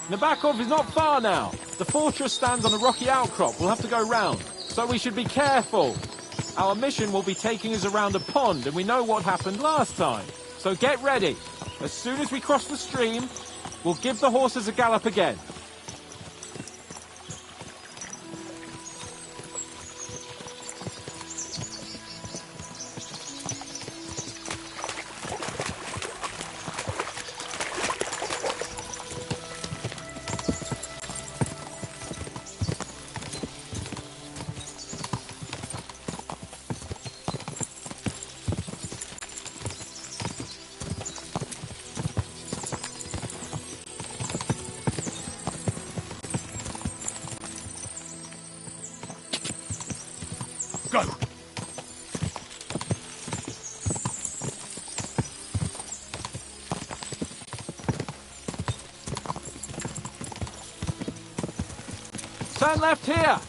Nabokov is not far now. The fortress stands on a rocky outcrop. We'll have to go round. So we should be careful. Our mission will be taking us around a pond, and we know what happened last time. So get ready. As soon as we cross the stream, we'll give the horses a gallop again. Go! Turn left here!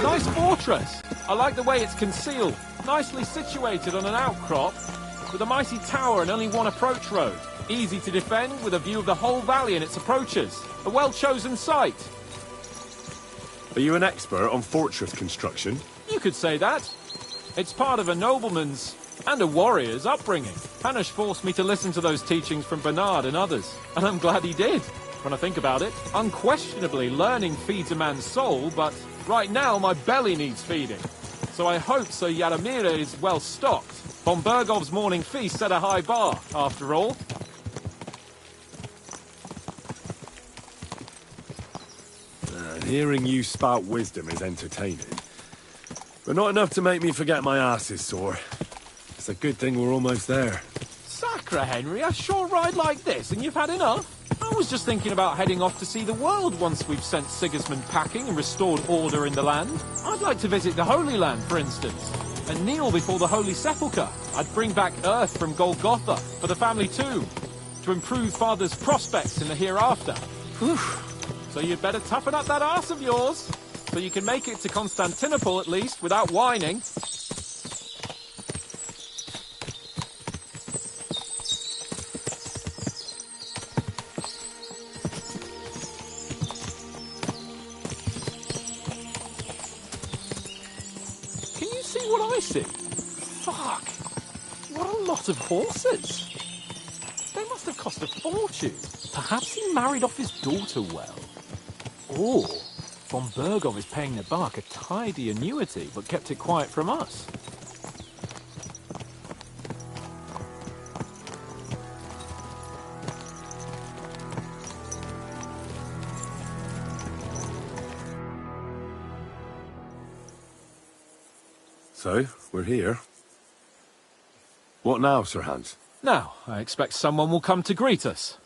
Nice fortress! I like the way it's concealed. Nicely situated on an outcrop, with a mighty tower and only one approach road. Easy to defend, with a view of the whole valley and its approaches. A well-chosen site. Are you an expert on fortress construction? You could say that. It's part of a nobleman's and a warrior's upbringing. Hanush forced me to listen to those teachings from Bernard and others, and I'm glad he did. When I think about it, unquestionably learning feeds a man's soul, but right now my belly needs feeding. So I hope Sir Yaromir is well stocked. Von Bergov's morning feast set a high bar, after all. Hearing you spout wisdom is entertaining, but not enough to make me forget my ass is sore. It's a good thing we're almost there. Sacre, Henry, a short ride like this and you've had enough? I was just thinking about heading off to see the world once we've sent Sigismund packing and restored order in the land. I'd like to visit the Holy Land, for instance, and kneel before the Holy Sepulchre. I'd bring back earth from Golgotha for the family tomb, to improve Father's prospects in the hereafter. Whew. So you'd better toughen up that arse of yours, so you can make it to Constantinople at least, without whining. Can you see what I see? Fuck! What a lot of horses! They must have cost a fortune. Perhaps he married off his daughter well. Or von Bergov is paying Nabok a tidy annuity, but kept it quiet from us. So, we're here. What now, Sir Hans? Now, I expect someone will come to greet us.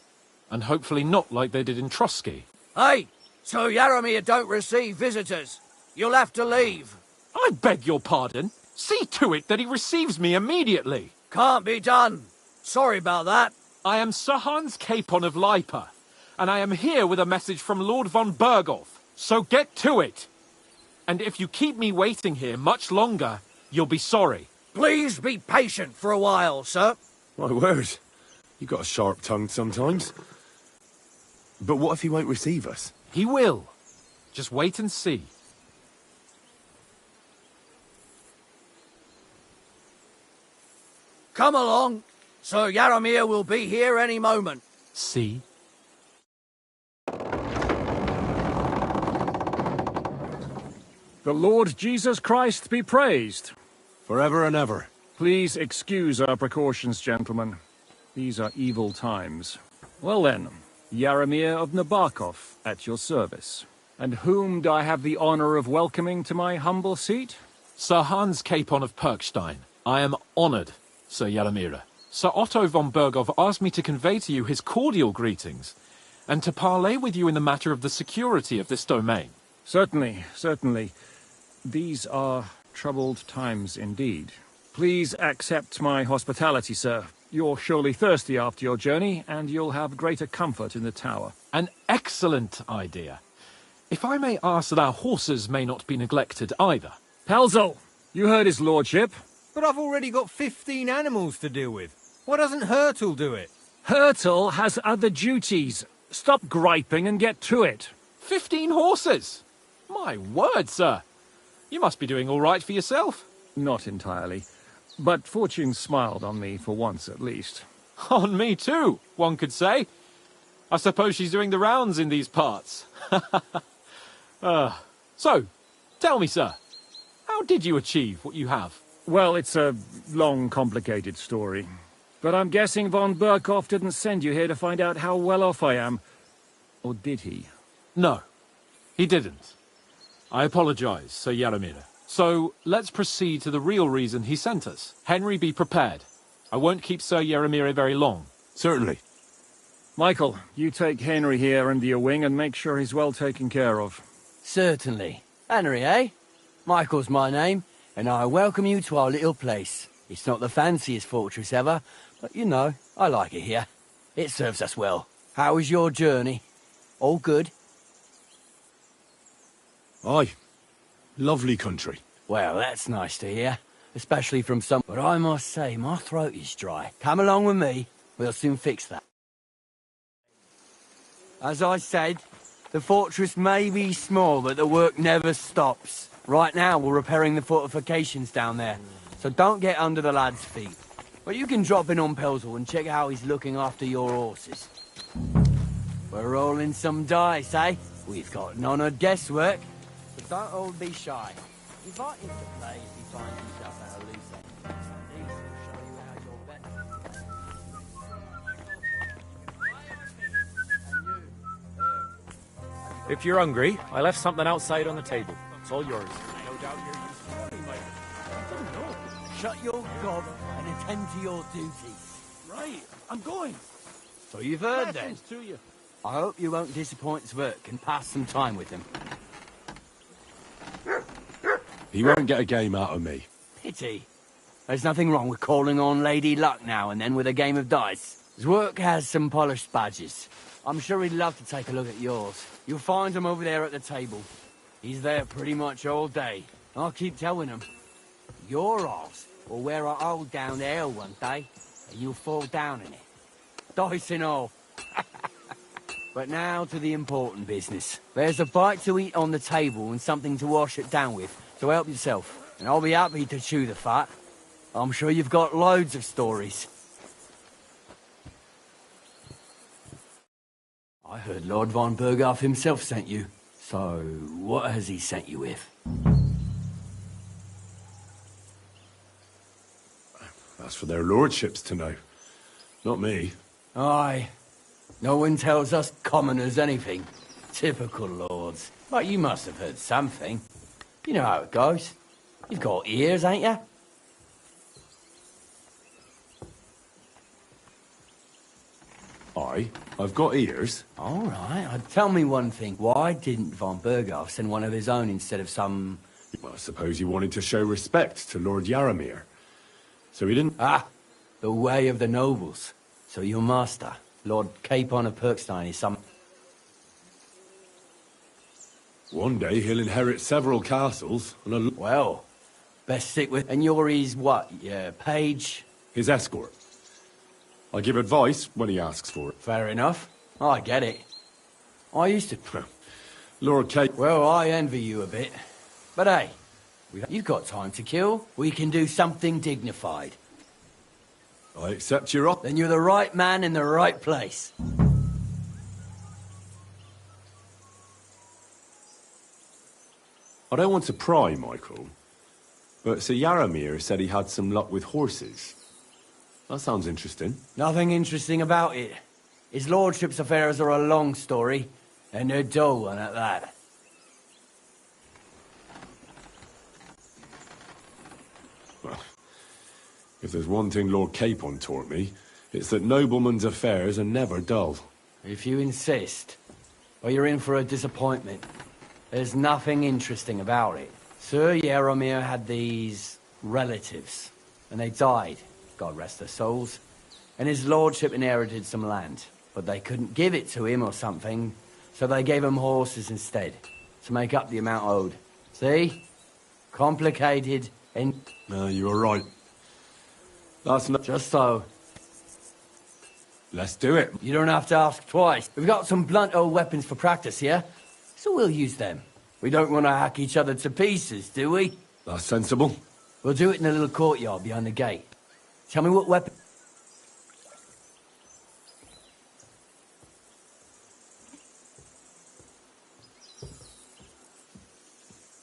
And hopefully not like they did in Trotsky. Hey! So Yaromir don't receive visitors. You'll have to leave. I beg your pardon. See to it that he receives me immediately. Can't be done. Sorry about that. I am Sir Hans Capon of Lipa, and I am here with a message from Lord von Bergov. So get to it. And if you keep me waiting here much longer, you'll be sorry. Please be patient for a while, sir. My word. You got a sharp tongue sometimes. But what if he won't receive us? He will. Just wait and see. Come along. Sir Yaromir will be here any moment. See? The Lord Jesus Christ be praised. Forever and ever. Please excuse our precautions, gentlemen. These are evil times. Well then, Yaromir of Nabokov, at your service. And whom do I have the honor of welcoming to my humble seat? Sir Hans Capon of Perkstein. I am honored, Sir Yaromir. Sir Otto von Bergov asked me to convey to you his cordial greetings, and to parley with you in the matter of the security of this domain. Certainly, certainly. These are troubled times indeed. Please accept my hospitality, sir. You're surely thirsty after your journey, and you'll have greater comfort in the tower. An excellent idea. If I may ask that our horses may not be neglected either. Pelzel, you heard his lordship. But I've already got 15 animals to deal with. Why doesn't Hurtle do it? Hurtle has other duties. Stop griping and get to it. 15 horses! My word, sir. You must be doing all right for yourself. Not entirely. But fortune smiled on me for once at least. On me too, one could say. I suppose she's doing the rounds in these parts. So, tell me, sir, how did you achieve what you have? Well, it's a long, complicated story. But I'm guessing von Burkhoff didn't send you here to find out how well off I am. Or did he? No, he didn't. I apologize, Sir Jaromir. So, let's proceed to the real reason he sent us. Henry, be prepared. I won't keep Sir Jaromir very long. Certainly. Michael, you take Henry here under your wing and make sure he's well taken care of. Certainly. Henry, eh? Michael's my name, and I welcome you to our little place. It's not the fanciest fortress ever, but you know, I like it here. It serves us well. How was your journey? All good? Aye. Lovely country. Well, that's nice to hear, especially from some... But I must say, my throat is dry. Come along with me, we'll soon fix that. As I said, the fortress may be small, but the work never stops. Right now, we're repairing the fortifications down there, so don't get under the lad's feet. But you can drop in on Pelzel and check how he's looking after your horses. We're rolling some dice, eh? We've got none of guesswork, but don't all be shy. Invite him to play if he finds himself at a loose end. These will show you how you're better. If you're hungry, I left something outside on the table. It's all yours. No doubt you're used to it. Shut your gob and attend to your duties. Right, I'm going. So you've heard then. Blessings to you. I hope you won't disappoint Svert and pass some time with him. He won't get a game out of me. Pity. There's nothing wrong with calling on Lady Luck now and then with a game of dice. Zwerk has some polished badges. I'm sure he'd love to take a look at yours. You'll find him over there at the table. He's there pretty much all day. I'll keep telling him. Your arse will wear a hole down the ale one day, and you'll fall down in it. Dice and all. But now to the important business. There's a bite to eat on the table and something to wash it down with, so help yourself. And I'll be happy to chew the fat. I'm sure you've got loads of stories. I heard Lord von Burghoff himself sent you. So, what has he sent you with? That's for their lordships to know. Not me. Aye. No one tells us commoners anything. Typical lords. But you must have heard something. You know how it goes. You've got ears, ain't you? Aye, I've got ears. All right. Tell me one thing. Why didn't von Burghoff send one of his own instead of some... Well, I suppose he wanted to show respect to Lord Jaromir. So he didn't... Ah, the way of the nobles. So your master, Lord Capon of Perkstein, is some... One day he'll inherit several castles and a... Well, best stick with... And you're his what? Yeah, page? his escort. I give advice when he asks for it. Fair enough. I get it. I used to... Lord Kate... Well, I envy you a bit. But hey, you've got time to kill. We can do something dignified. I accept your offer. Then you're the right man in the right place. I don't want to pry, Michael, but Sir Jaromir said he had some luck with horses. That sounds interesting. Nothing interesting about it. His lordship's affairs are a long story, and they're dull one at that. Well, if there's one thing Lord Capon taught me, it's that noblemen's affairs are never dull. If you insist, well, you're in for a disappointment. There's nothing interesting about it. Sir Jaromir had these relatives, and they died, God rest their souls. and his lordship inherited some land. But they couldn't give it to him or something, so they gave him horses instead, to make up the amount owed. See? Complicated and... No, you were right. That's not... Just so. Let's do it. You don't have to ask twice. We've got some blunt old weapons for practice here, so we'll use them. We don't want to hack each other to pieces, do we? That's sensible. We'll do it in a little courtyard behind the gate. Tell me what weapon...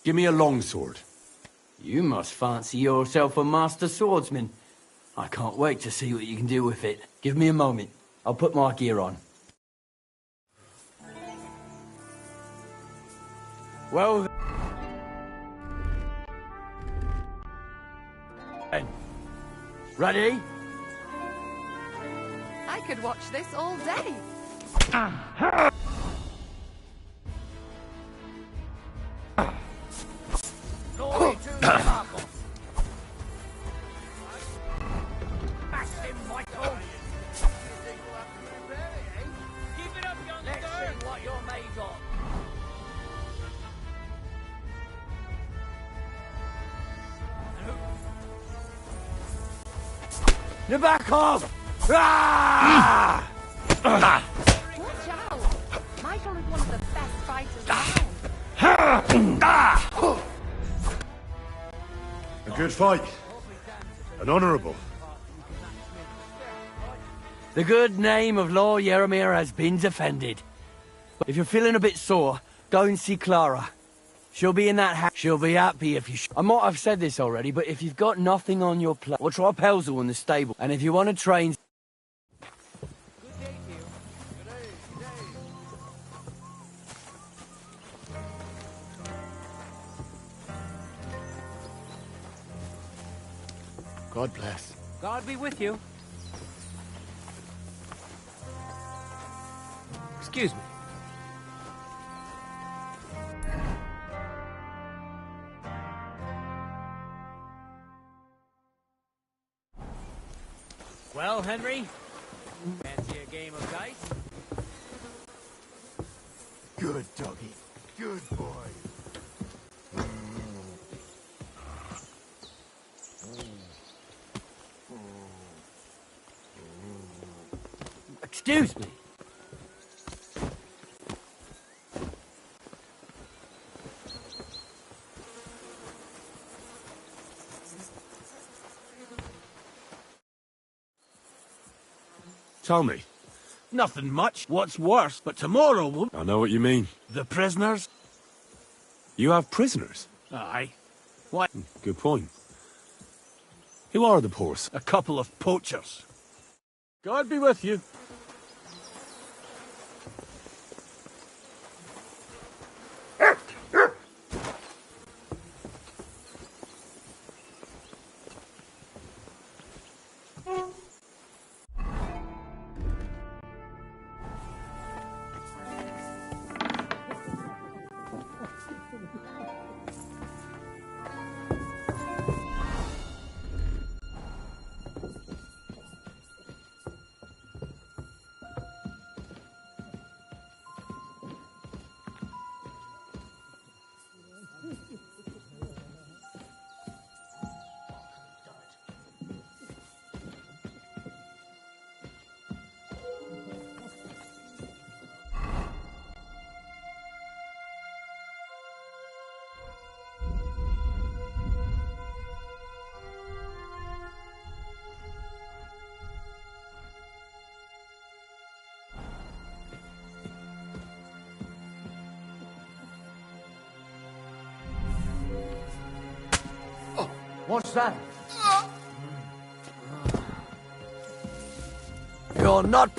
Give me a longsword. You must fancy yourself a master swordsman. I can't wait to see what you can do with it. Give me a moment. I'll put my gear on. Well then. Ready? I could watch this all day. Glory to the Marvel. Bash him, Michael. Keep it up, youngster. Let's see what you're made of. Nabokov! Ah! Watch out! Michael is one of the best fighters around. A good fight. An honourable. The good name of Lord Yaramir has been defended. If you're feeling a bit sore, go and see Clara. She'll be in that house. She'll be happy if you... I might have said this already, but if you've got nothing on your plate, we'll try Pelzel in the stable. And if you want to train... God bless. God be with you. Excuse me. Well, Henry, fancy a game of dice? Good doggy. Good boy. Excuse me. Tell me. Nothing much. What's worse, but tomorrow will... I know what you mean. The prisoners? You have prisoners? Aye. Why? Good point. Who are the poors? A couple of poachers. God be with you. What's that? You're not